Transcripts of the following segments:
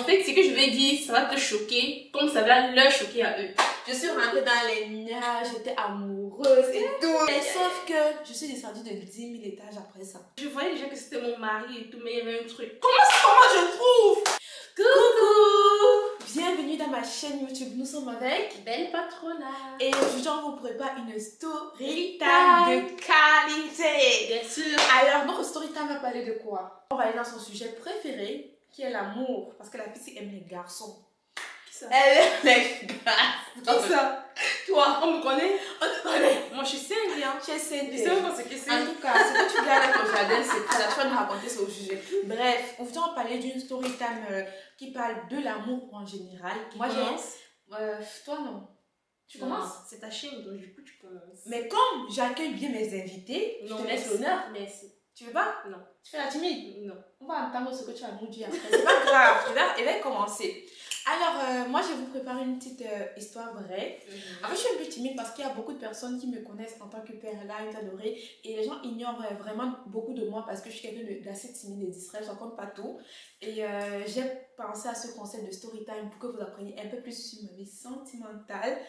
fait, ce que je vais dire, ça va te choquer, comme ça va leur choquer à eux. Je suis rentrée dans les nuages, j'étais amoureuse et tout. Et sauf que je suis descendue de 10 000 étages après ça. Je voyais déjà que c'était mon mari et tout, mais il y avait un truc. Comment je trouve? Coucou! Bienvenue dans ma chaîne YouTube. Nous sommes avec Belle Patrona. Et aujourd'hui, on vous prépare une story time de qualité. Bien sûr. Alors, notre story time va parler de quoi? On va aller dans son sujet préféré, qui est l'amour. Parce que la fille aime les garçons. Qui ça? Elle aime les garçons. Qui ça? Toi. On me connaît? On te connaît. Moi, je suis single, hein. Tu es sainte. Je sais même pas ce que c'est. En tout cas, ce que tu gardes dans ton jardin, c'est que tu vas nous raconter sur le sujet. Bref, aujourd'hui, on va parler d'une story time qui parle de l'amour en général. Moi, je commence. Toi, non. Tu Non, commences? c'est ta chaîne, donc du coup, tu commences. Mais comme j'accueille bien mes invités, je te laisse l'honneur. Merci. Tu veux pas? Non. Tu fais la timide? Non. On va entendre ce que tu vas nous dire après. C'est pas grave, je vais commencer. Alors, moi, je vais vous préparer une petite histoire vraie. En fait, je suis un peu timide parce qu'il y a beaucoup de personnes qui me connaissent en tant que Perla, une adorée. Et les gens ignorent vraiment beaucoup de moi parce que je suis quelqu'un d'assez timide et distrait. Je raconte pas tout. Et j'ai pensé à ce concept de story time pour que vous appreniez un peu plus sur ma vie sentimentale.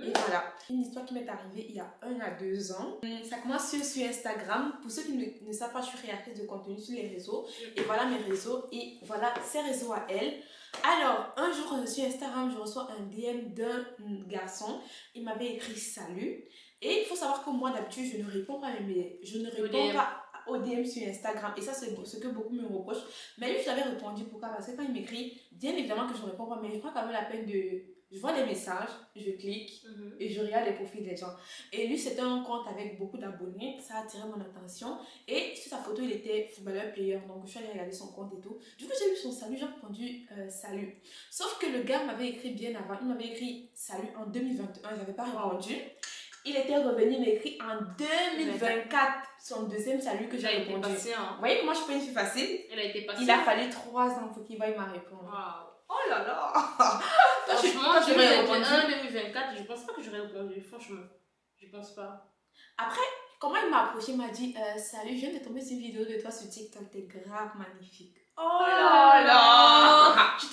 Et voilà. Une histoire qui m'est arrivée il y a 1 à 2 ans. Ça commence sur Instagram. Pour ceux qui ne savent pas, je suis créatrice de contenu sur les réseaux. Et voilà mes réseaux. Et voilà ses réseaux à elle. Alors, un jour sur Instagram, je reçois un DM d'un garçon. Il m'avait écrit salut. Et il faut savoir que moi, d'habitude, je ne réponds pas à mes mails. Je ne réponds pas aux DM sur Instagram. Et ça, c'est ce que beaucoup me reprochent. Mais lui, je l'avais répondu. Pourquoi? Parce que quand il m'écrit, bien évidemment que je ne réponds pas. Mais je prends quand même la peine de... Je vois des messages, je clique et je regarde les profils des gens. Et lui, c'était un compte avec beaucoup d'abonnés. Ça a attiré mon attention. Et sur sa photo, il était footballeur player. Donc, je suis allée regarder son compte et tout. Du coup, j'ai vu son salut. J'ai répondu salut. Sauf que le gars m'avait écrit bien avant. Il m'avavait écrit salut en 2021. Je n'avais pas répondu. Il était revenu m'écrire en 2024. Son deuxième salut que j'ai répondu. Vous voyez comment je suis pas une fille facile? Elle a été patiente. Il a fallu 3 ans pour qu'il veuille ma réponse. Wow. Oh là là! Franchement, en 2024, je pense pas que j'aurais répondu, franchement. Je pense pas. Après, comment il m'a approché, il m'a dit salut, je viens de tomber sur une vidéo de toi sur TikTok, t'es grave magnifique. Oh là là! Tu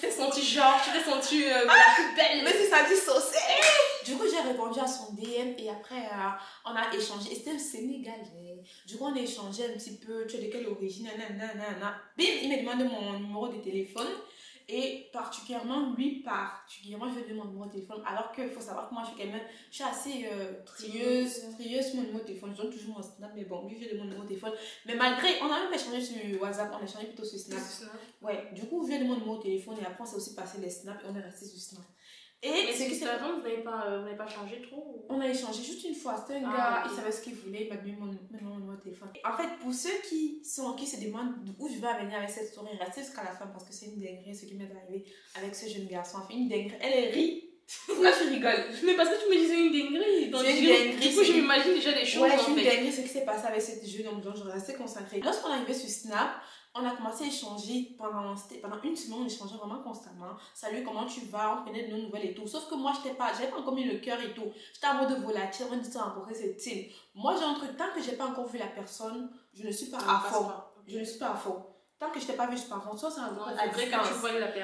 t'es sentie genre, tu t'es sentie la plus belle. Mais c'est ça, tu saucée! Du coup, j'ai répondu à son DM et après, on a échangé. Et c'était un Sénégalais. Du coup, on a échangé un petit peu. Tu es de quelle origine? Nanana. Bim, il me demande mon numéro de téléphone. Et particulièrement, je lui donne mon numéro de téléphone. Alors qu'il faut savoir que moi, je suis assez trieuse sur mon numéro de téléphone. Je donne toujours mon Snap, mais bon, lui, je donne mon numéro de téléphone. Mais malgré, on a même pas échangé sur WhatsApp, on a échangé plutôt sur Snap. Ouais, du coup, je lui ai donné mon numéro de téléphone et après, on s'est aussi passé les Snaps et on est resté sur Snap. Et c'est que avant, vous n'avez pas changé trop? On a échangé juste une fois. C'était un gars, il savait ce qu'il voulait, il m'a donné mon numéro de téléphone. En fait, pour ceux qui se demandent où je vais venir avec cette story, restez jusqu'à la fin parce que c'est une dinguerie ce qui m'est arrivé avec ce jeune garçon. Enfin, une dinguerie. Elle rit. Pourquoi tu rigoles? Mais parce que tu me disais une dinguerie. C'est une dinguerie. Du coup, je m'imagine déjà des choses. Ouais, c'est une dinguerie ce qui s'est passé avec cette jeune homme. Donc, je restais concentrée. Lorsqu'on est arrivé sur Snap, on a commencé à échanger pendant une semaine, on échangeait vraiment constamment. Salut, comment tu vas? On prenait de nos nouvelles et tout. Sauf que moi, j'avais pas encore mis le cœur et tout. J'étais en mode volatile, on dit ça encore, c'est il. Moi, j'ai un truc, tant que j'ai pas encore vu la personne, je ne suis pas à fond. Je ne suis pas à fond. Tant que je t'ai pas vu, je suis pas à fond. Ça, c'est un gros à distance.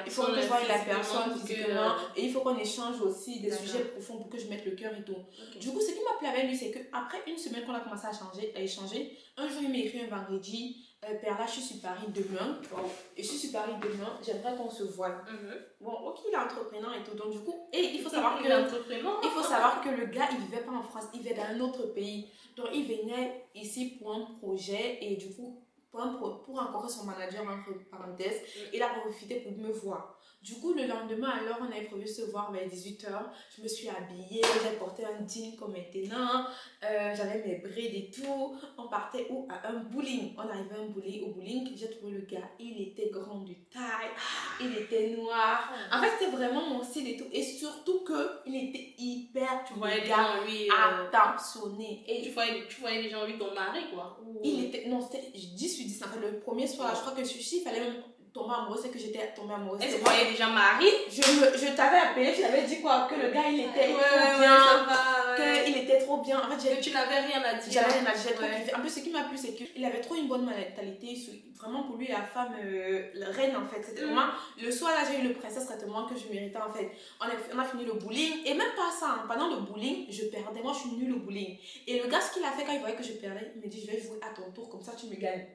Il faut que je voie la personne physiquement. Et il faut qu'on échange aussi des sujets profonds pour que je mette le cœur et tout. Du coup, ce qui m'a plu avec lui, c'est qu'après une semaine qu'on a commencé à échanger, un jour, il m'a écrit un vendredi. Perla, je suis sur Paris demain. Et je suis sur Paris demain. J'aimerais qu'on se voie. Bon, ok, il est entrepreneur et tout. Donc, du coup, et il faut savoir que le gars, il vivait pas en France. Il vivait dans un autre pays. Donc, il venait ici pour un projet. Et du coup, pour rencontrer son manager, entre parenthèses, il a profité pour me voir. Du coup, le lendemain, alors, on avait prévu se voir vers 18 h. Je me suis habillée, j'ai porté un jean comme maintenant, j'avais mes brides et tout. On partait où? À un bowling. On arrivait à un bowling. Au bowling, j'ai trouvé le gars. Il était grand de taille, il était noir. En fait, c'était vraiment mon style et tout. Et surtout qu'il était hyper, tu vois, attentionné. Et tu voyais déjà lui ton mari, quoi. Il était, non, c'était 10 sur 10. En fait, le premier soir, je crois que celui-ci, il fallait même tombée amoureuse, c'est que j'étais tombée amoureuse. Elle se voyait déjà mariée. Je t'avais appelé, je t'avais dit quoi? Que le gars il était trop bien, qu'il était trop bien. En fait, que tu n'avais rien à dire. J'avais rien à dire, j'ai trop kiffé. En plus, ce qui m'a plu, c'est qu'il avait trop une bonne mentalité. Vraiment, pour lui, la femme, la reine en fait. C'était vraiment, le soir là, j'ai eu le princesse traitement que je méritais en fait. On a fini le bowling, et même pas ça, hein. Pendant le bowling, je perdais. Moi, je suis nulle au bowling. Et le gars, ce qu'il a fait quand il voyait que je perdais, il me dit: je vais jouer à ton tour, comme ça tu me gagnes.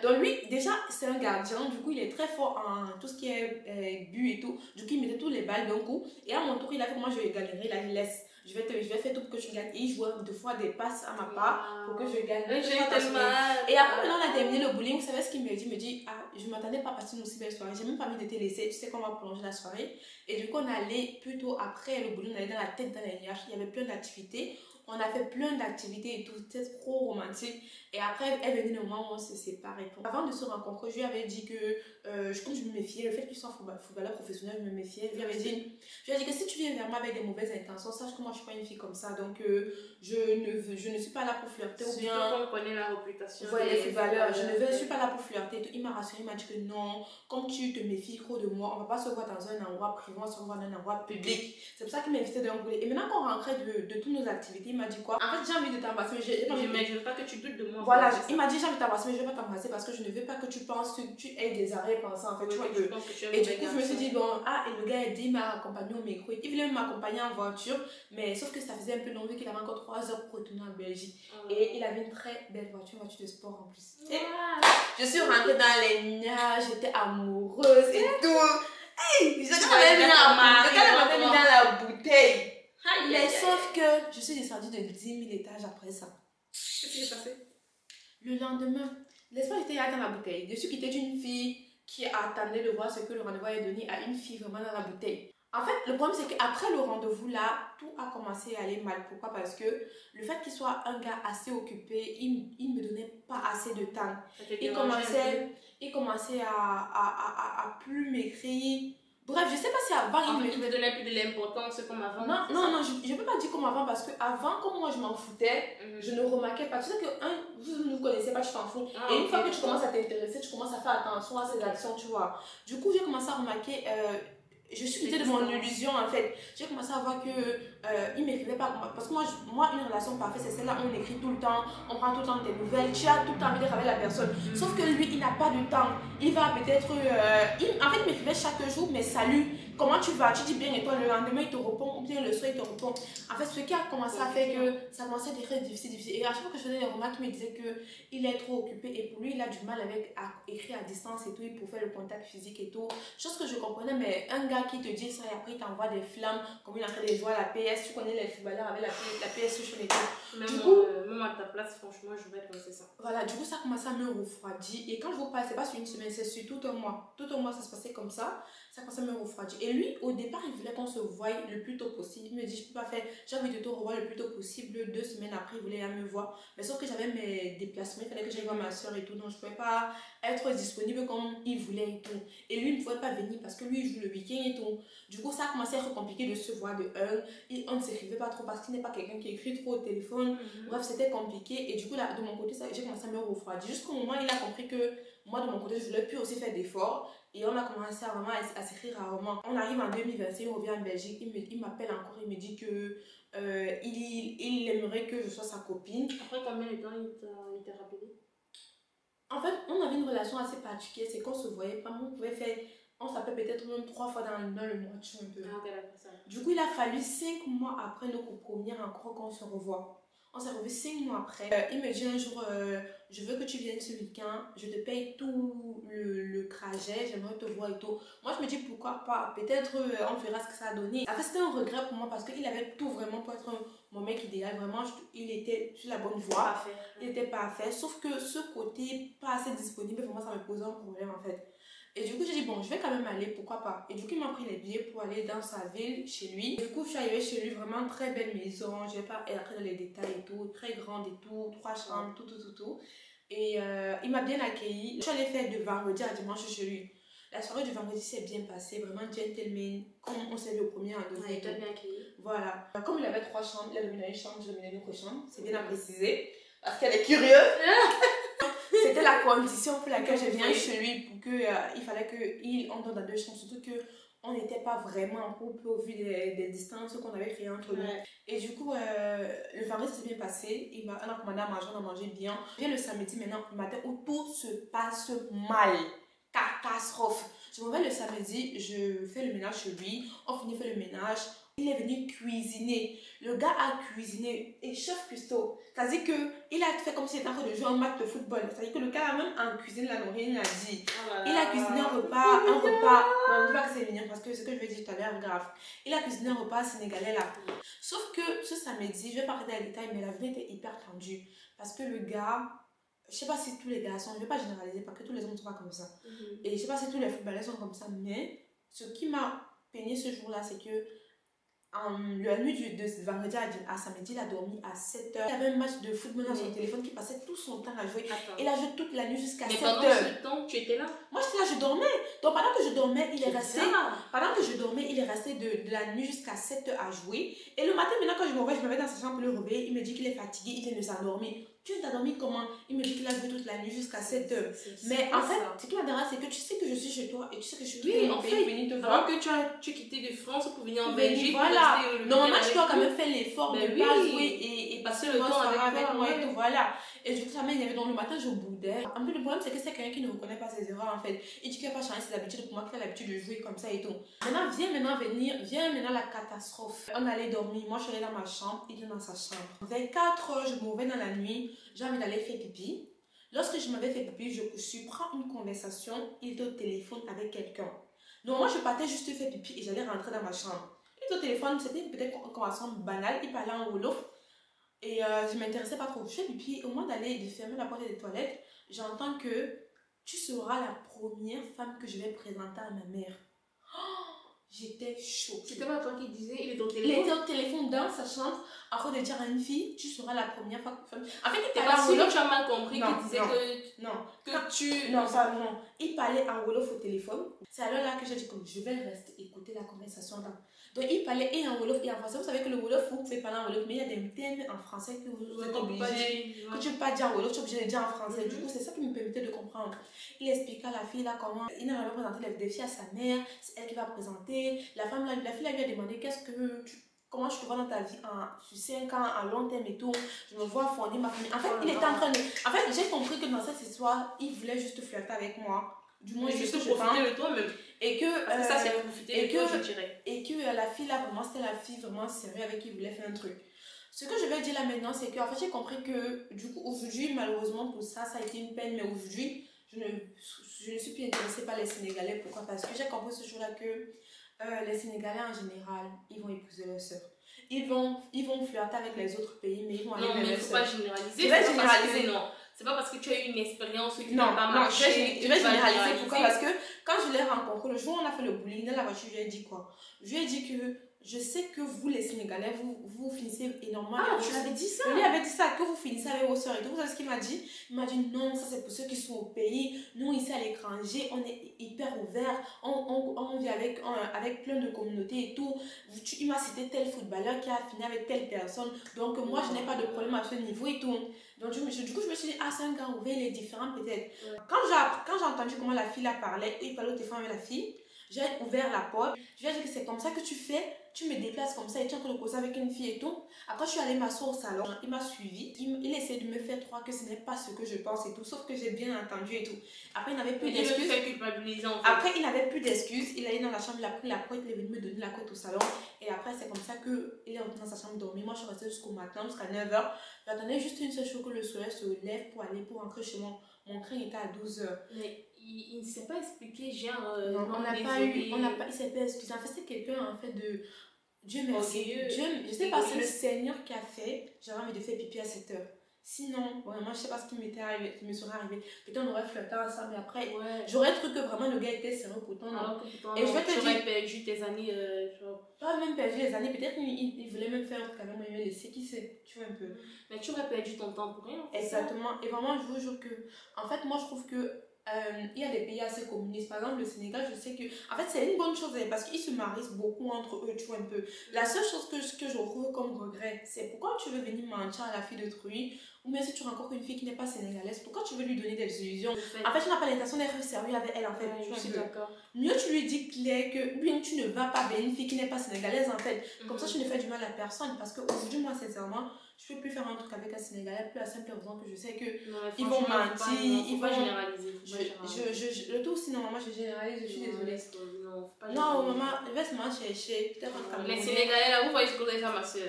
Donc lui, déjà, c'est un gardien, du coup, il est très fort en tout ce qui est but et tout. Du coup, il mettait tous les balles d'un coup. Et à mon tour, il a fait que moi, je gagnerai, là, il laisse. Je vais faire tout pour que tu gagnes. Et il jouait 2 fois des passes à ma part pour que je gagne. Et après, maintenant, on a terminé le bowling. Vous savez ce qu'il me dit? Il me dit: ah, je ne m'attendais pas à passer une aussi belle soirée. J'ai même pas envie de te laisser. Tu sais qu'on va prolonger la soirée. Et du coup, on allait plutôt après le bowling, on allait dans la tête dans les nuages. Il y avait plein d'activités. On a fait plein d'activités et tout. C'était trop romantique. Et après, elle venait le moment où on se séparait. Avant de se rencontrer, je lui avais dit que comme je me méfiais, le fait qu'il soit footballeur professionnel, je me méfiais. Je lui avais dit que si tu viens vers moi avec des mauvaises intentions, sache que moi je suis pas une fille comme ça. Donc je ne suis pas là pour flirter ou bien. Surtout qu'on connaît la réputation. Voilà, les footballeurs. Je ne suis pas là pour flirter. Il m'a rassuré, il m'a dit que non, comme tu te méfies trop de moi, on va pas se voir dans un endroit privé, on va se voir dans un endroit public. C'est pour ça qu'il m'a invité dans un boulet. Et maintenant qu'on rentrait de toutes nos activités, il m'a dit quoi? En fait, j'ai envie de t'embrasser, mais je veux pas que tu doutes de moi. Voilà, il m'a dit: j'ai envie de t'embrasser, mais je vais pas t'embrasser parce que je ne veux pas que tu penses que tu aies des arrière-pensées en fait. Oui, tu vois, et du coup, je me suis dit, bon, et le gars a dit, il m'a accompagné au micro. Il voulait m'accompagner en voiture, mais sauf que ça faisait un peu long vu qu'il avait encore 3 heures pour retourner en Belgique. Et il avait une très belle voiture, une voiture de sport en plus. Je suis rentrée dans les nuages, j'étais amoureuse et tout. Hey, je m'avais mis dans la bouteille. Mais sauf que je suis descendue de 10 000 étages après ça. Qu'est-ce qui s'est passé? Le lendemain, l'espoir était dans la bouteille. Je suis quittée d'une fille qui attendait de voir ce que le rendez-vous avait donné à une fille vraiment dans la bouteille. En fait, le problème c'est qu'après le rendez-vous là, tout a commencé à aller mal. Pourquoi? Parce que le fait qu'il soit un gars assez occupé, il me donnait pas assez de temps. Il commençait à plus m'écrire. Bref, je sais pas si avant il me donnait plus de l'importance comme avant. Non, je peux pas dire comme avant parce que avant, comme moi je m'en foutais, je ne remarquais pas. Tu sais que vous ne nous connaissez pas, tu t'en fous. Et une fois que tu commences à t'intéresser, tu commences à faire attention à ses actions, tu vois. Du coup, j'ai commencé à remarquer, je suis quittée de mon illusion en fait. J'ai commencé à voir que il m'écrivait pas. Parce que moi, une relation parfaite, c'est celle-là où on écrit tout le temps, on prend tout le temps des nouvelles, tu as tout le temps envie d'être avec la personne. Sauf que lui, il n'a pas de temps. Il va peut-être. En fait, il m'écrivait chaque jour, mais salut, comment tu vas? Tu dis bien et toi, le lendemain, il te répond, ou bien le soir, il te répond. En fait, ce qui a commencé à faire que ça commençait à devenir difficile. Et à chaque fois que je faisais des remarques, il me disait qu'il est trop occupé et pour lui, il a du mal à écrire à distance et tout, il pour faire le contact physique et tout. Chose que je comprenais, mais un gars qui te dit ça et après il t'envoie des flammes, comme il est en train de jouer à la PS, tu connais les footballeurs avec la PS sur et tout. Du coup, même à ta place, franchement, je vais te lancer ça. Voilà, du coup, ça a commencé à me refroidir. Et quand je vous parle, c'est pas sur une semaine, c'est sur tout un mois. Tout un mois, ça se passait comme ça. Ça a commencé à me refroidir. Et lui, au départ, il voulait qu'on se voie le plus tôt possible. Il me dit: je peux pas faire, j'ai envie de te revoir le plus tôt possible. 2 semaines après, il voulait me voir. Mais sauf que j'avais mes déplacements, il fallait que j'aille voir ma soeur et tout. Donc, je pouvais pas être disponible comme il voulait et tout. Et lui, il ne pouvait pas venir parce que lui, il joue le week-end et tout. Du coup, ça a commencé à être compliqué de se voir de un. Et on ne s'écrivait pas trop parce qu'il n'est pas quelqu'un qui écrit trop au téléphone. Bref, c'était compliqué. Et du coup, là, de mon côté, j'ai commencé à me refroidir. Jusqu'au moment où il a compris que moi, de mon côté, je voulais plus aussi faire d'efforts. Et on a commencé à s'écrire rarement. On arrive en 2021, il revient en Belgique. Il m'appelle encore, il me dit que il aimerait que je sois sa copine. Après combien de temps il t'a rappelé? En fait, on avait une relation assez particulière. C'est qu'on se voyait pas. On s'appelle peut-être même 3 fois dans le mois, tu vois un peu. Du coup, il a fallu 5 mois après nos premières encore qu'on se revoit. On s'est revu 5 mois après. Il me dit un jour, je veux que tu viennes ce week-end, je te paye tout le trajet, j'aimerais te voir et tout. Moi, je me dis pourquoi pas, peut-être on verra ce que ça a donné. En fait, c'était un regret pour moi parce qu'il avait tout vraiment pour être mon mec idéal. Vraiment, il était sur la bonne voie. Parfait. Il était parfait. Sauf que ce côté pas assez disponible, pour moi, ça me posait un problème en fait. Et du coup, j'ai dit, bon, je vais quand même aller, pourquoi pas. Et du coup, il m'a pris les billets pour aller dans sa ville, chez lui. Du coup, je suis arrivée chez lui, vraiment très belle maison. Je vais pas entrer dans les détails et tout, très grande et tout, 3 chambres, tout. Et il m'a bien accueilli. Je suis allée faire de vendredi à dimanche chez lui. La soirée du vendredi s'est bien passée, vraiment gentleman, comme on s'est vu au premier rendez-vous. Il t'a bien accueilli. Voilà. Comme il avait 3 chambres, il a dominé une chambre, j'ai dominé une autre chambre. C'est bien à préciser, parce qu'elle est curieuse. c'était la condition pour laquelle je viens chez lui, pour que il fallait qu'on donne dans 2 chambres, surtout que on n'était pas vraiment en couple au vu des distances qu'on avait créées entre nous. Et du coup, le vendredi s'est bien passé. On a commandé à manger, on a mangé bien. Viens le samedi maintenant, le matin, où tout se passe mal. Catastrophe. Je me réveille le samedi, je fais le ménage chez lui. On finit de faire le ménage. Il est venu cuisiner. Le gars a cuisiné. Et chef cuistot, c'est-à-dire qu'il a fait comme s'il était en train de jouer un match de football. C'est-à-dire que le gars a même en cuisine la nourriture, il a dit. Il a cuisiné un repas. Bon, je ne dis pas que c'est mignon parce que ce que je vais dire tout à l'heure, grave. Il a cuisiné un repas sénégalais là. Sauf que ce samedi, je vais parler des détails, mais la journée était hyper tendue. Parce que le gars, je ne sais pas si tous les gars sont, je ne vais pas généraliser parce que tous les hommes ne sont pas comme ça. Et je ne sais pas si tous les footballeurs sont comme ça, mais ce qui m'a peiné ce jour-là, c'est que la nuit de vendredi à samedi, il a dormi à 7h. Il avait un match de football dans son téléphone qui passait tout son temps à jouer. Il a joué toute la nuit jusqu'à 7h. Mais pendant ce temps, tu étais là? Moi, j'étais là, je dormais. Donc, pendant que je dormais, il est resté. Pendant que je dormais, il est resté de la nuit jusqu'à 7h à jouer. Et le matin, maintenant, quand je me réveille, je me mets dans sa chambre pour le réveiller. Il me dit qu'il est fatigué, il vient de s'endormir. Tu t'as dormi comment? Il me dit qu'il a joué toute la nuit jusqu'à 7h. Mais en fait, ce qui m'intéresse, c'est que tu sais que je suis chez toi et tu sais que je suis en fait, venir te voir. Alors que tu quitté de France pour venir en Belgique. Voilà. Normalement, tu dois quand même faire l'effort de pas jouer et passer le temps avec moi et tout. Voilà. Et du coup, ça m'énervait. Donc, le matin, je boudais. Un peu le problème, c'est que c'est quelqu'un qui ne reconnaît pas ses erreurs en fait. Il dit qu'il n'a pas changé ses habitudes pour moi, qu'il a l'habitude de jouer comme ça et tout. Maintenant, viens maintenant la catastrophe. On allait dormir. Moi, je suis allée dans ma chambre. Il est dans sa chambre. Vers 4h, je me réveille dans la nuit. J'ai envie d'aller faire pipi. Lorsque je m'avais fait pipi, je prends une conversation. Il était au téléphone avec quelqu'un. Donc, moi, je partais juste faire pipi et j'allais rentrer dans ma chambre. Il était au téléphone, c'était peut-être une conversation banale. Il parlait en wolof. Et je ne m'intéressais pas trop. Je fais pipi. Au moment d'aller de fermer la porte des toilettes, j'entends que tu seras la première femme que je vais présenter à ma mère. J'étais choquée. C'était pas toi qui disais, il était au téléphone? Il était au téléphone dans sa chambre, en train de dire à une fille, tu seras la première femme. En fait, il parlait en wolof. Tu as mal compris qu'il disait non. Il parlait en wolof au téléphone. C'est alors là que j'ai dit comme je vais rester écouter la conversation. Donc il parlait et en wolof et en français. Vous savez que le wolof, vous pouvez parler en wolof, mais il y a des termes en français que vous êtes obligé, que tu ne peux pas dire en wolof, tu es obligé de dire en français. Du coup, c'est ça qui me permettait de comprendre. Il expliqua à la fille là comment il n'a jamais présenté les défis à sa mère, c'est elle qui va présenter. La fille là, lui a demandé comment je te vois dans ta vie sur 5 ans, à long terme et tout. Je me vois fonder ma famille. En fait, il était en train de. En fait, j'ai compris que dans cette histoire, il voulait juste flirter avec moi. Du moins, juste profiter de toi même. Et que. Parce que ça, c'est profiter de toi, je dirais. Et que la fille là, vraiment, c'était la fille vraiment sérieuse avec qui il voulait faire un truc. Ce que je vais dire là maintenant, c'est qu'en fait, j'ai compris que, du coup, aujourd'hui, malheureusement, pour ça, ça a été une peine, mais aujourd'hui, je ne suis plus intéressée par les Sénégalais. Pourquoi? Parce que j'ai compris ce jour-là que les Sénégalais en général, ils vont épouser leur soeur. Ils vont flirter avec les autres pays, mais ils vont aller vers leur soeur. Non, mais il ne faut pas généraliser. Je vais généraliser. Non. C'est pas parce que tu as eu une expérience qui n'a pas marché. Je vais généraliser. Pourquoi? Parce que quand je l'ai rencontré, le jour où on a fait le bowling dans la voiture, je lui ai dit quoi? Je lui ai dit que je sais que vous, les Sénégalais, vous finissez énormément. Ah, tu l'avais dit ça? Je lui avais dit ça, que vous finissez avec vos soeurs et tout. Vous savez ce qu'il m'a dit? Il m'a dit non, ça c'est pour ceux qui sont au pays. Nous, ici à l'étranger, on est hyper ouvert. On vit avec plein de communautés et tout. Il m'a cité tel footballeur qui a fini avec telle personne. Donc, moi, je n'ai pas de problème à ce niveau et tout. Donc, du coup, je me suis dit, ah, c'est un gars ouvert, il est différent peut-être. Ouais. Quand j'ai entendu comment la fille la parlait, il parlait au téléphone avec la fille, j'ai ouvert la porte. Je lui ai dit que c'est comme ça que tu fais. Tu me déplaces comme ça et tu es en train de causer avec une fille et tout. Après, je suis allée m'asseoir au salon. Il m'a suivi. Il essaie de me faire croire que ce n'est pas ce que je pense et tout. Sauf que j'ai bien entendu et tout. Après, il n'avait plus d'excuses. Après, il n'avait plus d'excuses. Il allait dans la chambre, il a pris la couette, il est venu me donner la couette au salon. Et après, c'est comme ça qu'il est retourné dans sa chambre dormir. Moi, je suis restée jusqu'au matin, jusqu'à 9h. J'attendais juste une seule chose que le soleil se lève pour rentrer chez moi. Mon train était à 12h. Mais il ne s'est pas expliqué, genre. Non, on n'a pas eu. Il s'est pas expliqué. En fait, c'est quelqu'un, en fait, de. Dieu merci. Dieu, je sais pas, c'est le Seigneur qui a fait. J'avais envie de faire pipi à 7h. Sinon, vraiment, je sais pas ce qui m'était arrivé, qui me serait arrivé. Peut-être on aurait flirté ensemble, mais après, j'aurais cru que vraiment le gars était sérieux pourtant. Alors que pourtant, et je vais te dire. Tu aurais perdu tes années. Pas même perdu les années, peut-être il voulait même faire un truc avec moi, il me laisser, qui sait, tu vois un peu. Mais tu aurais perdu ton temps pour rien. Exactement. Et vraiment, je vous jure que, en fait, moi je trouve que. Il y a des pays assez communistes. Par exemple, le Sénégal, je sais que. En fait, c'est une bonne chose parce qu'ils se marient beaucoup entre eux, tu vois un peu. La seule chose que je trouve comme regret, c'est pourquoi tu veux venir mentir à la fille d'autrui ou ou bien si tu rencontres une fille qui n'est pas sénégalaise, pourquoi tu veux lui donner des illusions? En fait, tu n'as pas l'intention d'être sérieux avec elle, en fait. Ouais, je suis d'accord. Mieux tu lui dis clair que oui, tu ne vas pas vers une fille qui n'est pas sénégalaise, en fait. Comme ça, tu ne fais du mal à personne. Parce qu'aujourd'hui, moi, sincèrement, je ne peux plus faire un truc avec un Sénégalais pour la simple raison que je sais que ils vont mentir, ils vont généraliser. Le tout aussi, normalement, je généralise, je suis désolée. Non, faut pas Non, maman, laisse-moi chercher. Les Sénégalais, là, vous voyez ce que vous allez faire, ma soeur.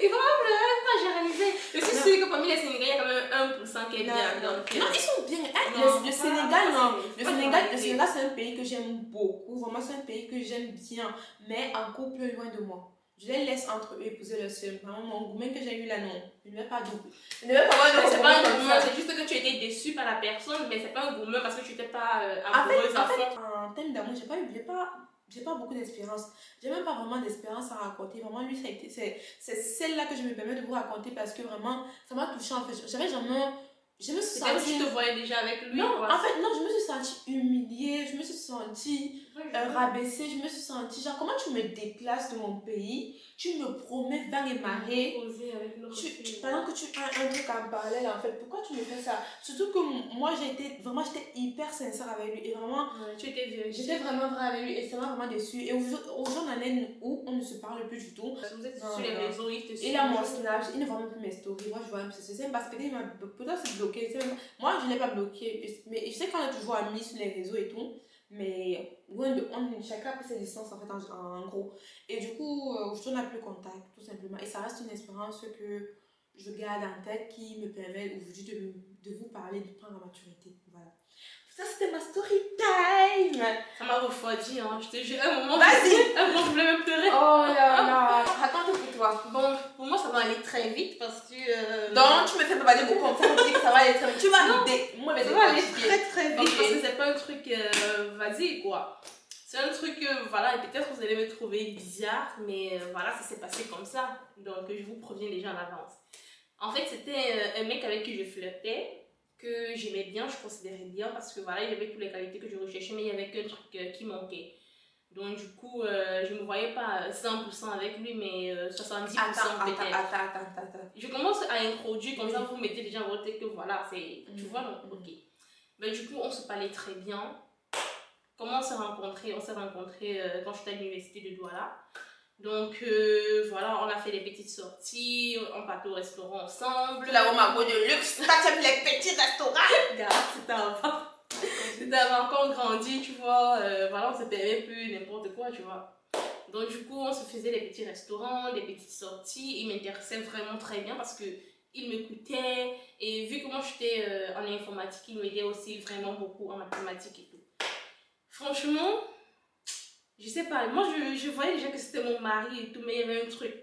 Ils vont pas généraliser. Je suis sûre que parmi les Sénégalais, il y a quand même 1% qui est bien. Non, ils sont bien. Le Sénégal, non. Le Sénégal, c'est un pays que j'aime beaucoup. Vraiment, c'est un pays que j'aime bien. Mais en couple, loin de moi. Je les laisse entre eux épouser leur seul. Vraiment, mon gourmet que j'ai eu là, non. Je ne vais pas double. C'est pas un gourmet, c'est juste que tu étais déçue par la personne, mais c'est pas un gourmet parce que tu n'étais pas amoureuse à fond. En termes d'amour, j'ai pas beaucoup d'espérance. J'ai même pas vraiment d'espérance à raconter. Vraiment, lui, c'est celle-là que je me permets de vous raconter parce que vraiment, ça m'a touchée en fait. Je me suis sentie... tu te voyais déjà avec lui? Non, en fait, non, je me suis sentie humiliée, je me suis sentie rabaissée, je me suis sentie genre, comment tu me déplaces de mon pays, tu me promets vent et marée, pendant que tu as un truc en parallèle en fait, pourquoi tu me fais ça? Surtout que moi, j'étais hyper sincère avec lui et vraiment, j'étais vraiment vraie avec lui et ça m'a vraiment déçue. Et aujourd'hui, on en est où on ne se parle plus du tout. Vous êtes sur les réseaux, il a mon Snap, il ne voit même plus mes stories, moi je vois même c'est parce que il m'a peut-être bloqué. Moi, je n'ai pas bloqué, mais je sais qu'on est toujours amis sur les réseaux et tout, mais chacun a pris ses distances en fait, en gros. Et du coup, je n'ai plus contact, tout simplement. Et ça reste une espérance que je garde en tête qui me permet aujourd'hui de vous parler, de prendre la maturité. Voilà. Ça, c'était ma story time. Ça m'a refroidi, hein. Je te jure, un moment, vas-y. Un moment, je voulais même pleurer. Oh là là. Raconte pour toi. Bon, pour moi, ça va aller très vite parce que. Donc, tu me fais pas des mots comme ça, tu dis que ça va aller très vite. Tu vas moi, ça va aller très vite parce que c'est pas un truc, vas-y, quoi. C'est un truc, voilà, et peut-être vous allez me trouver bizarre, mais voilà, ça s'est passé comme ça. Donc, je vous préviens déjà en avance. En fait, c'était un mec avec qui je flirtais, que j'aimais bien, je considérais bien, parce que voilà, il avait toutes les qualités que je recherchais, mais il y avait qu'un truc qui manquait. Donc, du coup, je ne me voyais pas 100% avec lui, mais 70% peut-être. Attends. Je commence à introduire, comme ça, vous mettez déjà en tête que voilà, c'est. Tu vois, donc, ok. Mais du coup, on se parlait très bien. Comment on s'est rencontrés? On s'est rencontrés quand j'étais à l'université de Douala. Donc voilà, on a fait des petites sorties, on partait au restaurant ensemble. Là où ma go de luxe, t'as les petits restaurants. C'était avant qu'on grandit, tu vois. Voilà, on se permet plus n'importe quoi, tu vois. Donc du coup, on se faisait des petits restaurants, des petites sorties. Il m'intéressait vraiment très bien parce que il m'écoutait. Et vu que moi j'étais en informatique, il m'aidait aussi vraiment beaucoup en mathématiques et tout. Franchement, je sais pas, moi je voyais déjà que c'était mon mari et tout, mais il y avait un truc.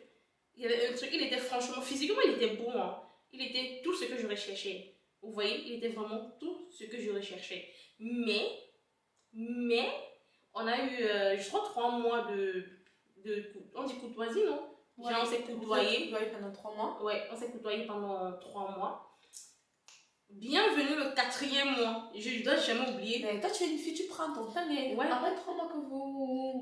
Il était franchement, physiquement, il était bon. Hein. Il était tout ce que je recherchais. Vous voyez, il était vraiment tout ce que je recherchais. Mais, on a eu, je crois, 3 mois on dit courtoisie, non? Ouais, genre, on s'est côtoyé. Pendant 3 mois. Ouais, on s'est côtoyé pendant 3 mois. Bienvenue le 4e mois. Je dois jamais oublier. Mais toi, tu es une fille, tu prends ton temps. Mais ouais. Après 3 mois que vous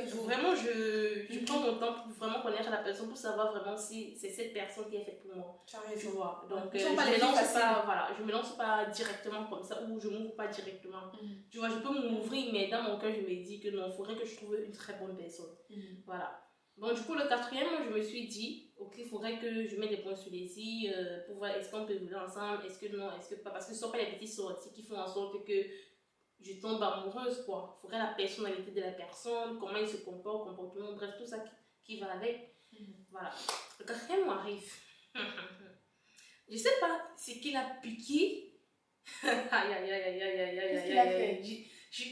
toujours. Vraiment, je prends mon temps pour vraiment connaître la personne, pour savoir vraiment si c'est cette personne qui est faite pour moi. Tu vois. Donc, je me lance pas directement comme ça, ou je m'ouvre pas directement. Tu vois, je peux m'ouvrir, mais dans mon cœur, je me dis que non, il faudrait que je trouve une très bonne personne. Voilà. Donc, du coup, le 4e, je me suis dit, ok, il faudrait que je mette des points sur les i pour voir est-ce qu'on peut vivre ensemble, est-ce que non, est-ce que pas. Parce que ce ne sont pas les petites sorties qui font en sorte que je tombe amoureuse, quoi. Il faudrait la personnalité de la personne, comment il se comporte, comportement, bref, tout ça qui va avec. Voilà. Le 4e arrive. Je sais pas ce qu'il a piqué. Qu'est-ce qu'il a fait?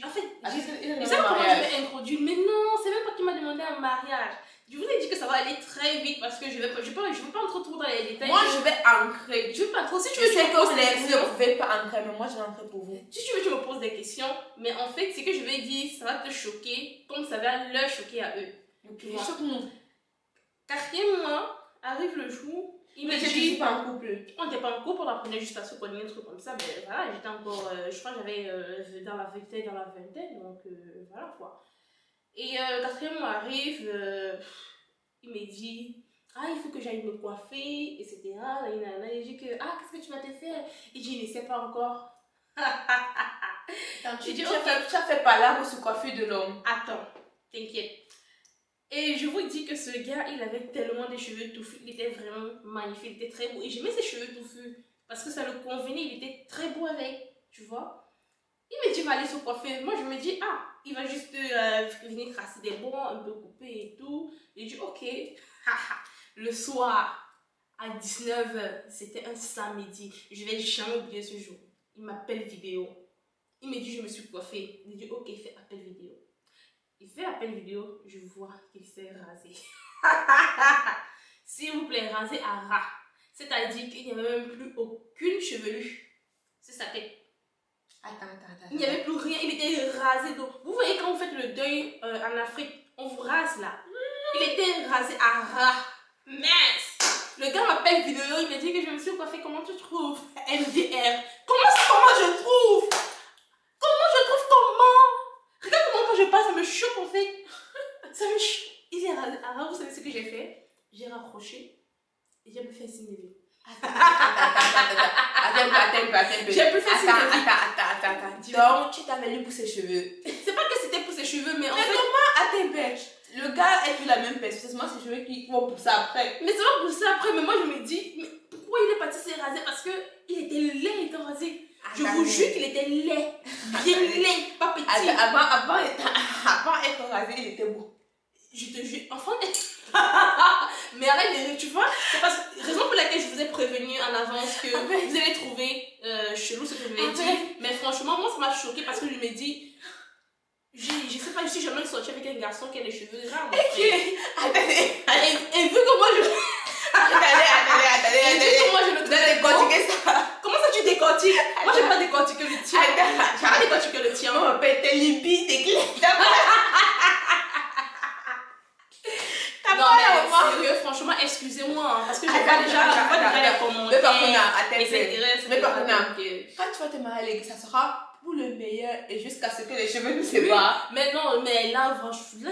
En fait, je sais pas comment je vais introduire, mais non, c'est même pas qu'il m'a demandé un mariage. Je vous ai dit que ça va aller très vite parce que je veux pas entrer trop dans les détails. Moi, je vais ancrer. Je veux pas trop. Si tu veux, tu me poses des questions. Vous ne pouvez pas ancrer, mais moi, je vais ancrer pour vous. Si tu veux, tu me poses des questions. Mais en fait, ce que je vais dire, ça va te choquer comme ça va leur choquer à eux. Ok, choque-nous. 4e mois, arrive le jour. Il me dit. Je suis pas en couple. On n'était pas en couple, on apprenait juste à se connaître, un truc comme ça. Mais voilà, j'étais encore. Je crois que j'avais dans la vingtaine. Donc voilà quoi. Et 4e mois arrive. Il me dit, ah, il faut que j'aille me coiffer, etc. Et j'ai dit que, ah, qu'est-ce que tu vas te faire? Il dit, il ne sait pas encore. Tu as fait par là pour se coiffer de l'homme. Attends, t'inquiète. Et je vous dis que ce gars, il avait tellement des cheveux touffus, il était vraiment magnifique, il était très beau. Et j'aimais ses cheveux touffus parce que ça le convenait, il était très beau avec, tu vois. Il me dit, va aller se coiffer. Moi, je me dis, ah, il va juste venir tracer des bons, un peu couper et tout. Et je dis, ok. Le soir, à 19h, c'était un samedi. Je vais jamais oublier ce jour. Il m'appelle vidéo. Il me dit, je me suis coiffée. Il dit, ok, fais appel vidéo. Il fait appel vidéo, je vois qu'il s'est rasé. S'il vous plaît, rasé à ras. C'est-à-dire qu'il n'y avait même plus aucune chevelure sur sa tête. Attends. Il n'y avait plus rien, il était rasé. Donc, vous voyez quand vous faites le deuil en Afrique, on vous rase là. Il était rasé à ras. Mince. Le gars m'appelle vidéo, il me dit que je me suis coiffée. Comment tu trouves? MDR. Comment je trouve? Regarde comment quand je passe, ça me choque en fait. Ça me choque. Il est rasé à ras. Vous savez ce que j'ai fait? J'ai raccroché et j'ai me fait signer. Attends. J'ai plus fait Attends. Donc, tu t'as venu pour ses cheveux. C'est pas que c'était pour ses cheveux, mais en fait. Comment le gars est plus la même personne. C'est moi ses cheveux qui vont pousser après. Mais ça va pousser après, mais moi je me dis, mais pourquoi il est parti se raser? Parce qu'il était laid, il était rasé. Je vous jure qu'il était laid. Bien laid, pas petit. Avant être rasé, il était beau. Je te jure, enfant. Mais arrête, tu vois, c'est parce que raison pour laquelle je vous ai prévenu en avance que vous allez trouver chelou ce que je vais dire. Mais franchement, moi ça m'a choqué parce que je me dis, je sais pas, je suis jamais sortie avec un garçon qui a les cheveux rares. Attendez. Et vu que moi je. Attendez. Moi je le décortiquer ça. Comment ça tu décortiques? Moi j'ai pas décortiqué le tien. J'ai pas décortiqué le tien. On m'appelle tes libides, tes clés. Non mais sérieux, franchement, excusez-moi, hein, parce que je vois déjà les commentaires. Mais par contre, quand tu vas te marier, ça sera pour le meilleur et jusqu'à ce que les cheveux ne se séparent. Mais non, mais là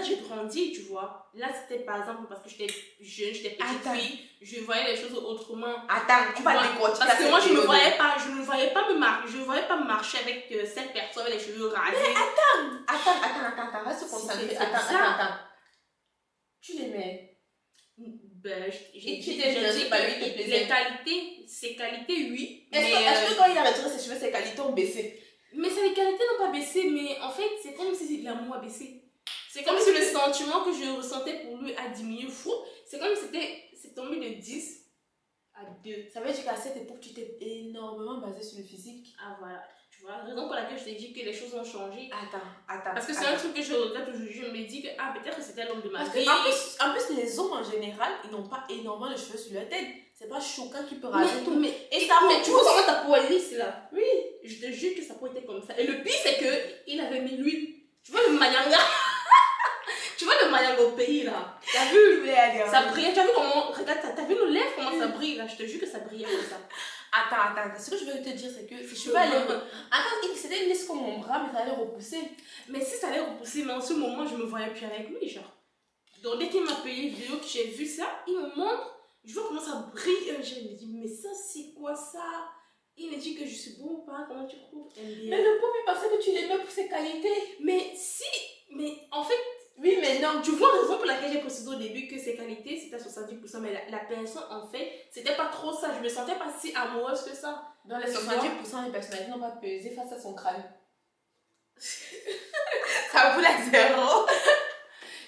j'ai grandi, tu vois. Là, c'était par exemple parce que j'étais jeune, j'étais petite fille, je voyais les choses autrement. Attends, tu vas décortiquer. Parce que moi, je ne voyais pas me marcher avec cette personne avec les cheveux rasés. Mais attends, reste concentré. Attends. Tu l'aimais? Ben, j'ai dit que les qualités, ses qualités, oui. Est-ce que quand il a retiré ses cheveux, ses qualités ont baissé? Mais ses qualités n'ont pas baissé, mais en fait, c'est comme si l'amour a baissé. C'est comme si le sentiment que je ressentais pour lui a diminué fou. C'est comme si c'est tombé de 10 à 2. Ça veut dire qu'à cette époque, tu t'es énormément basé sur le physique. Ah voilà. Tu vois, raison pour laquelle je t'ai dit que les choses ont changé. Attends. Parce que c'est un truc que je regrette aujourd'hui. Je me dis que peut-être que c'était l'homme de ma vie. En plus, les hommes en général, ils n'ont pas énormément de cheveux sur leur tête. C'est pas choquant qui peut raser tout. Mais tu vois comment ta peau est lisse là? Oui. Je te jure que sa peau était comme ça. Et le pire, c'est qu'il avait mis l'huile. Tu vois le mayanga? Tu vois le mayanga au pays là? T'as vu? Ça brillait. Tu as vu comment? Regarde, t'as vu nos lèvres comment ça brille là? Je te jure que ça brillait comme ça. Attends. Ce que je veux te dire, c'est que ses cheveux allaient. Attends, c'était lisse comme mon bras, mais ça allait repousser. Mais si ça allait repousser, mais en ce moment, je me voyais plus avec lui, genre. Donc, dès qu'il m'a payé une vidéo, que j'ai vu ça, il me montre, je vois comment ça brille. Je me dis, mais ça, c'est quoi ça? Il me dit que je suis bon ou pas? Comment tu trouves? Mais le pauvre, il pensait que tu l'aimais pour ses qualités. Mais en fait. Oui, mais non, tu vois la raison pour laquelle j'ai précisé au début que ses qualités c'était à 70%, mais la personne en fait, c'était pas trop ça, je me sentais pas si amoureuse que ça. Dans les 70%, les personnalités n'ont pas pesé face à son crâne. Ça vous la 0.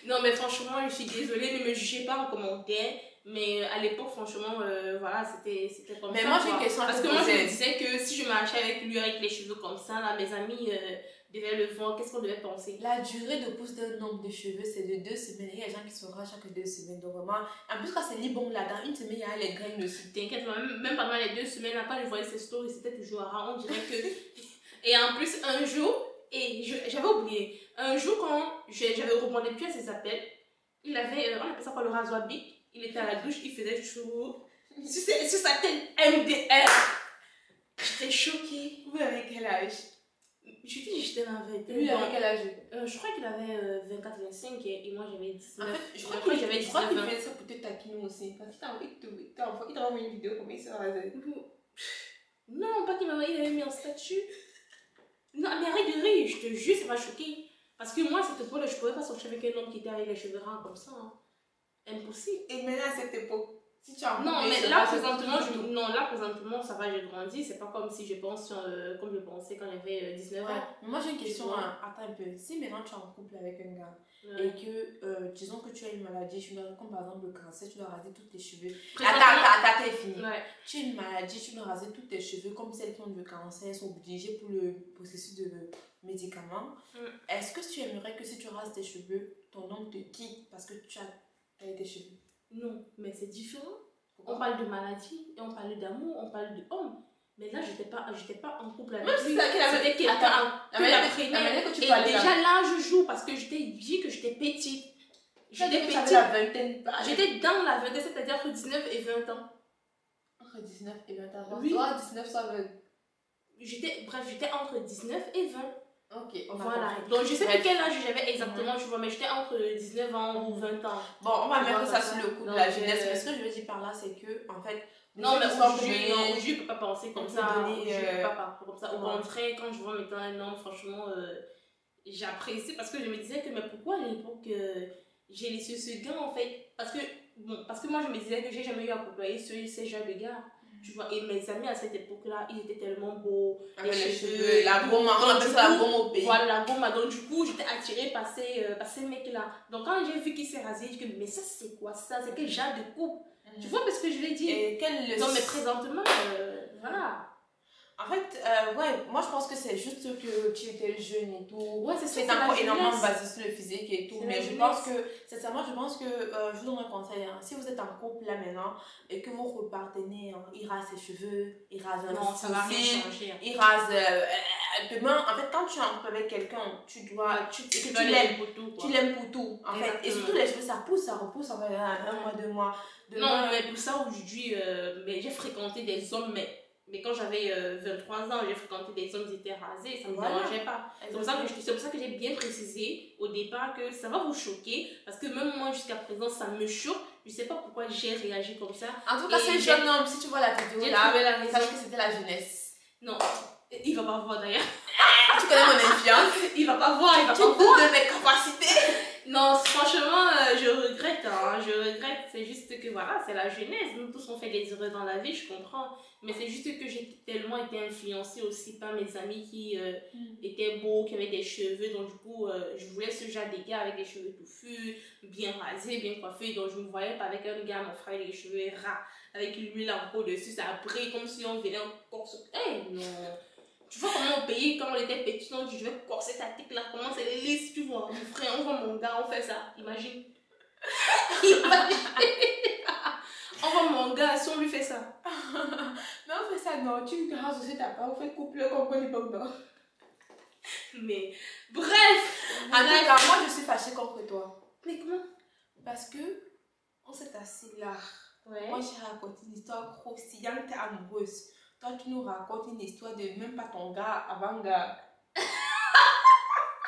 Non, mais franchement, je suis désolée, ne me jugez pas en commentaire. Mais à l'époque, franchement, voilà, c'était comme ça. Mais moi, j'ai une question. Parce que moi, je me disais que si je marchais avec lui, avec les cheveux comme ça, là, mes amis devaient le voir. Qu'est-ce qu'on devait penser? La durée de pousse d'un nombre de cheveux, c'est de 2 semaines. Il y a des gens qui se rasent chaque 2 semaines. Donc, vraiment, en plus, quand c'est libon là, dans une semaine, il y a les graines aussi. T'inquiète, même pendant les 2 semaines, quand je voyais ses stories, c'était toujours rare. On dirait que. Et en plus, un jour, et j'avais oublié, un jour, quand j'avais rebondé plus à ses appels, il avait, on appelle ça quoi, le rasoir bic. Il était à la douche, il faisait chaud. Sur sa tête, MDR. J'étais choquée. Vous avez quel âge? Je dis j'étais la vingtaine. Lui, il avait quel âge? Je crois qu'il avait 24-25 et moi j'avais 19. En fait, je crois qu'il faisait ça pour te taquiner aussi. Parce qu'il t'a envoyé une vidéo comme il se rasait. Non, pas qu'il m'a envoyé, il avait mis un statut. Non, mais arrête de rire, je te jure, ça m'a choqué. Parce que moi, à cette époque-là, je ne pouvais pas sortir avec un homme qui était avec les cheveux rares comme ça. Hein. Impossible. Et maintenant, à cette époque, si tu as non, mais là présentement, ça va, j'ai grandi. C'est pas comme si je pense, comme je pensais quand j'avais 19 ans. Mais moi, j'ai une question. Attends un peu. Si maintenant tu es en couple avec un gars et que, disons que tu as une maladie, comme par exemple le cancer, tu dois raser tous tes cheveux. Attends, t'es fini. Ouais. Tu as une maladie, tu dois raser tous tes cheveux, comme celles qui ont le cancer sont obligées pour le processus de médicaments. Est-ce que tu aimerais que si tu rases tes cheveux, ton homme te quitte parce que tu as tes cheveux? Non, mais c'est différent. On parle de maladie, et on parle d'amour, on parle d'homme. Mais là, j'étais pas en couple avec lui. C'était quelqu'un que l'apprenait. Et déjà là, je joue parce que j'étais dit que j'étais petite. J'étais petite. J'étais dans la vingtaine, c'est-à-dire entre 19 et 20 ans. Entre 19 et 20 ans? Oui. Toi, 19, soit 20. J'étais entre 19 et 20. Ok, voilà. Donc je sais plus quel âge j'avais exactement, tu vois, mais j'étais entre 19 ans ou 20 ans. Bon, on va mettre ça sur le coup de la jeunesse. Mais ce que je veux dire par là, c'est que, en fait, non, mais je ne peux pas penser comme ça. Je peux pas parler comme ça. Au contraire, quand je vois maintenant un homme, franchement, j'apprécie parce que je me disais que, mais pourquoi à l'époque j'ai laissé ce gars en fait? Parce que moi je me disais que j'ai jamais eu à côtoyer ces genres de gars. Tu vois, et mes amis à cette époque-là, ils étaient tellement beaux. Les cheveux, la gomme, on appelle ça la gomme au pays. Voilà, la gomme. Donc, du coup, j'étais attirée par ces mecs-là. Donc, quand j'ai vu qu'il s'est rasé, j'ai dit, mais ça, c'est quoi ça? C'est quel genre de coupe? Tu vois, parce que je l'ai dit. Et donc, mais présentement, voilà. En fait, moi je pense que c'est juste que tu étais jeune et tout. Ouais, c'est encore énormément basé sur le physique et tout. Mais je pense que, sincèrement, je vous donne un conseil. Hein. Si vous êtes en couple là maintenant et que votre partenaire, il rase ses cheveux, il rase un sourcil, il rase. Demain, en fait, quand tu es en couple avec quelqu'un, tu l'aimes pour tout. Tu l'aimes pour tout. En fait. Et surtout, les cheveux, ça pousse, ça repousse en fait, un mois, 2 mois. Non, mais pour ça, aujourd'hui, j'ai fréquenté des hommes, mais quand j'avais 23 ans, j'ai fréquenté des hommes qui étaient rasés, ça ne me dérangeait pas. C'est pour ça que j'ai bien précisé au départ que ça va vous choquer, parce que même moi jusqu'à présent ça me choque. Je ne sais pas pourquoi j'ai réagi comme ça. En tout cas, c'est jeune homme, si tu vois la vidéo là, sache que c'était la jeunesse. Non, il va pas voir d'ailleurs. Tu connais mon influence. Il va pas voir, Tu doutes de mes capacités. Non, franchement, je regrette. C'est juste que voilà, c'est la jeunesse. Nous tous on fait des erreurs dans la vie, je comprends. Mais c'est juste que j'ai tellement été influencée aussi par mes amis qui étaient beaux, qui avaient des cheveux. Donc du coup, je voulais ce genre de gars avec des cheveux touffus, bien rasés, bien coiffés. Donc je ne me voyais pas avec un gars, mon frère, avec les cheveux ras, avec l'huile en peau dessus. Ça brille comme si on venait encore se... non. Tu vois comment on payait quand on était petit, donc je vais corser ta tique là, comment c'est lisse, tu vois. Mon frère, on voit mon gars, on fait ça, imagine. On voit mon gars, si on lui fait ça. Mais on fait ça, non, tu lui rases aussi ta part, on fait couple comme on n'est pas dedans. Mais bref, en tout cas, moi je suis fâchée contre toi. Mais comment? Parce que on s'est assis là. Ouais. Moi j'ai raconté une histoire croustillante, t'es amoureuse. Toi, tu nous racontes une histoire de même pas ton gars avant gars.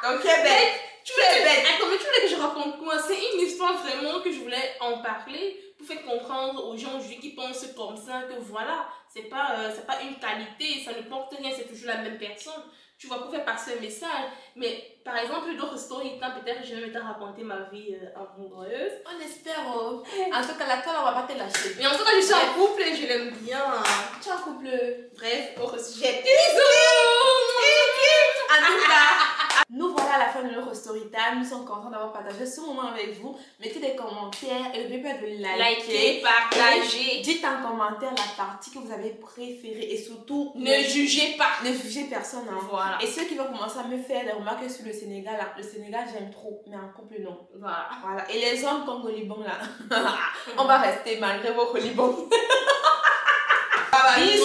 Donc, tu es bête. Tu es bête. Comment tu voulais que je raconte quoi? C'est une histoire vraiment que je voulais en parler pour faire comprendre aux gens aujourd'hui qui pensent comme ça que voilà, c'est pas une qualité, ça ne porte rien, c'est toujours la même personne. Tu vois, pour faire passer un message. Mais par exemple, d'autres stories, peut-être je vais me raconter ma vie amoureuse. On espère. En tout cas, la toile, on va pas te lâcher. Mais en tout cas, je suis en couple et je l'aime bien. Tu es en couple. Bref, au sujet. En tout cas, nous voilà à la fin de notre story time. Nous sommes contents d'avoir partagé ce moment avec vous. Mettez des commentaires et n'oubliez pas de liker, partager. Dites en commentaire la partie que vous avez préférée et surtout ne jugez pas. Ne jugez personne. Hein. Voilà. Et ceux qui vont commencer à me faire des remarques sur le Sénégal, le Sénégal j'aime trop, mais en couple non. Voilà. Et les hommes comme Golibon là, on va rester malgré vos Golibon. Bisous.